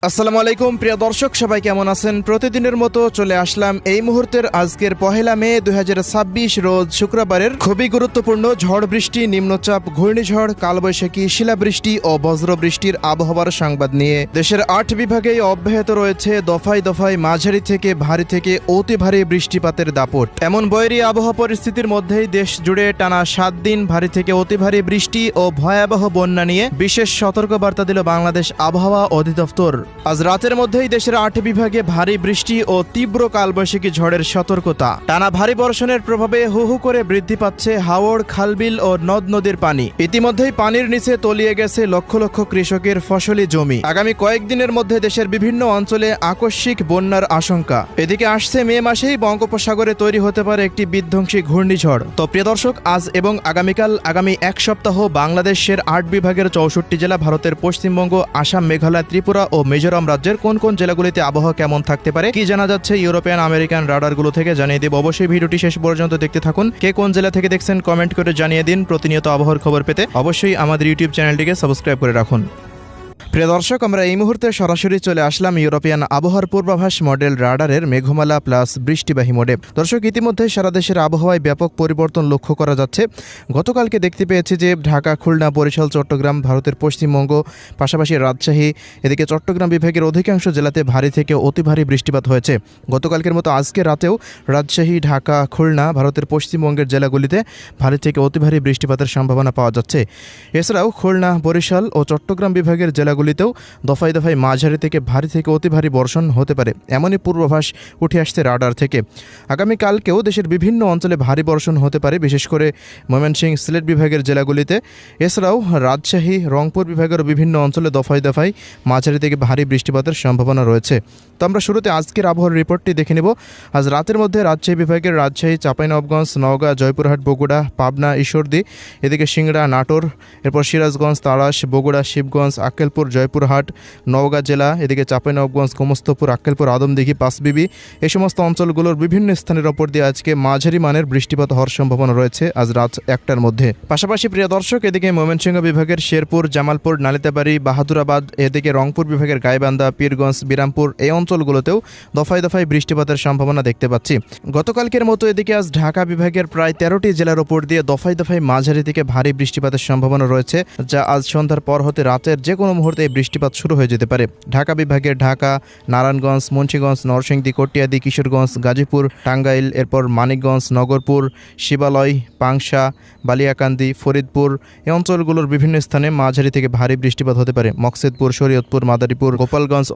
আসসালামু আলাইকুম প্রিয় দর্শক, সবাই কেমন আছেন? প্রতিদিনের মতো চলে আসলাম এই মুহূর্তের আজকের 1 মে 2026 রোজ শুক্রবারের খুবই গুরুত্বপূর্ণ ঝড় বৃষ্টি, নিম্নচাপ, ঘূর্ণিঝড়, কালবৈশাখী, শিলাবৃষ্টি ও বজ্রবৃষ্টির আবহাওয়ার সংবাদ নিয়ে। দেশের 8 বিভাগেই অব্যাহত রয়েছে দফায় দফায় মাঝারি থেকে ভারী থেকে অতি ভারী বৃষ্টিপাতের দাপট। এমন বৈরী আবহাওয়া পরিস্থিতির মধ্যেই দেশ জুড়ে টানা 7 দিন ভারী থেকে অতি ভারী বৃষ্টি ও ভয়াবহ বন্যা নিয়ে বিশেষ সতর্কবার্তা দিল বাংলাদেশ আবহাওয়া অধিদপ্তর। আজ রাতের মধ্যেই দেশের 8 বিভাগে ভারী বৃষ্টি ও তীব্র কালবৈশাখী ঝড়ের সতর্কতা। টানা ভারী বর্ষণের প্রভাবে হু হু করে বৃদ্ধি পাচ্ছে হাওড়, খালবিল ও নদ নদীর পানি। ইতিমধ্যেই পানির নিচে তলিয়ে গেছে লক্ষ লক্ষ কৃষকের ফসলি জমি। আগামী কয়েকদিনের মধ্যে দেশের বিভিন্ন অঞ্চলে আকস্মিক বন্যার আশঙ্কা। এদিকে আসছে মে মাসেই বঙ্গোপসাগরে তৈরি হতে পারে একটি বিধ্বংসী ঘূর্ণিঝড়। তো প্রিয় দর্শক, আজ এবং আগামীকাল আগামী এক সপ্তাহ বাংলাদেশের 8 বিভাগের 64 জেলা, ভারতের পশ্চিমবঙ্গ, আসাম, মেঘালয়, ত্রিপুরা ও মিজোরাম রাজ্যের কোন কোন জেলাগুলিতে আবহাওয়া কেমন থাকতে পারে, কি জানা যাচ্ছে ইউরোপিয়ান আমেরিকান রাডারগুলো থেকে জানিয়ে দেব। অবশ্যই ভিডিওটি শেষ পর্যন্ত দেখতে থাকুন। কে কোন জেলা থেকে দেখছেন কমেন্ট করে জানিয়ে দিন। প্রতিনিয়ত আবহাওয়ার খবর পেতে অবশ্যই আমাদের ইউটিউব চ্যানেলটিকে সাবস্ক্রাইব করে রাখুন। প্রিয় দর্শক, আমরা এই মুহূর্তে সরাসরি চলে আসলাম ইউরোপিয়ান আবহাওয়ার পূর্বাভাস মডেল রাডারের মেঘমালা প্লাস বৃষ্টিবাহী মোডে। দর্শক, ইতিমধ্যে সারা দেশের আবহাওয়ায় ব্যাপক পরিবর্তন লক্ষ্য করা যাচ্ছে। গতকালকে দেখতে পেয়েছি যে ঢাকা, খুলনা, বরিশাল, চট্টগ্রাম, ভারতের পশ্চিমবঙ্গ, পাশাপাশি রাজশাহী, এদিকে চট্টগ্রাম বিভাগের অধিকাংশ জেলাতে ভারী থেকে অতি ভারী বৃষ্টিপাত হয়েছে। গতকালকের মতো আজকে রাতেও রাজশাহী, ঢাকা, খুলনা, ভারতের পশ্চিমবঙ্গের জেলাগুলিতে ভারী থেকে অতি ভারী বৃষ্টিপাতের সম্ভাবনা পাওয়া যাচ্ছে। এছাড়াও খুলনা, বরিশাল ও চট্টগ্রাম বিভাগের জেলাগুলিতেও দফায় দফায় মাঝারি থেকে ভারী থেকে অতি ভারী বর্ষণ হতে পারে, এমনই পূর্বাভাস উঠে আসছে রাডার থেকে। আগামীকালকেও দেশের বিভিন্ন অঞ্চলে ভারী বর্ষণ হতে পারে, বিশেষ করে ময়মনসিংহ, সিলেট বিভাগের জেলাগুলিতে। এছাড়াও রাজশাহী, রংপুর বিভাগের বিভিন্ন অঞ্চলে দফায় দফায় মাঝারি থেকে ভারী বৃষ্টিপাতের সম্ভাবনা রয়েছে। তো আমরা শুরুতে আজকের আবহাওয়ার রিপোর্টটি দেখে নেব। আজ রাতের মধ্যে রাজশাহী বিভাগের রাজশাহী, চাঁপাইনবাবগঞ্জ, নওগাঁ, জয়পুরহাট, বগুড়া, পাবনা, ঈশ্বরদী, এদিকে সিংড়া, নাটোর, এরপর সিরাজগঞ্জ, তাড়াশ, বগুড়া, শিবগঞ্জ, আক্কেলপুর, জয়পুরহাট, নওগাঁ জেলা, এদিকে চাঁপাইনবাবগঞ্জ, গোমস্তপুর, আক্কেলপুর, আদমদিঘি, পাঁচবিবি, এই সমস্ত অঞ্চলগুলোর বিভিন্ন স্থানের ওপর দিয়ে আজকে মাঝারি মানের বৃষ্টিপাত হওয়ার সম্ভাবনা রয়েছে আজ রাত 1টার মধ্যে। পাশাপাশি প্রিয় দর্শক, এদিকে ময়মনসিংহ বিভাগের শেরপুর, জামালপুর, নালিতাবাড়ি, বাহাদুরাবাদ, এদিকে রংপুর বিভাগের গাইবান্ধা, পীরগঞ্জ, বিরামপুর, এই অঞ্চলগুলোতেও দফায় দফায় বৃষ্টিপাতের সম্ভাবনা দেখতে পাচ্ছি। গতকালকের মতো এদিকে আজ ঢাকা বিভাগের প্রায় 13টি জেলার ওপর দিয়ে দফায় দফায় মাঝারি থেকে ভারী বৃষ্টিপাতের সম্ভাবনা রয়েছে, যা আজ সন্ধ্যার পর হতে রাতের যে কোনো মুহূর্তে এই বৃষ্টিপাত শুরু হয়ে যেতে পারে। ঢাকা বিভাগের ঢাকা, নারায়ণগঞ্জ, মুন্সিগঞ্জ, নরসিংদী, কটিয়াদি, কিশোরগঞ্জ, গাজীপুর, টাঙ্গাইল, এরপর মানিকগঞ্জ, নগরপুর, শিবালয়, পাংশা, বালিয়াকান্দি, ফরিদপুর, এই অঞ্চলগুলোর বিভিন্ন স্থানে মাঝারি থেকে ভারী বৃষ্টিপাত হতে পারে। মকসেদপুর, শরীয়তপুর, মাদারীপুর, গোপালগঞ্জ,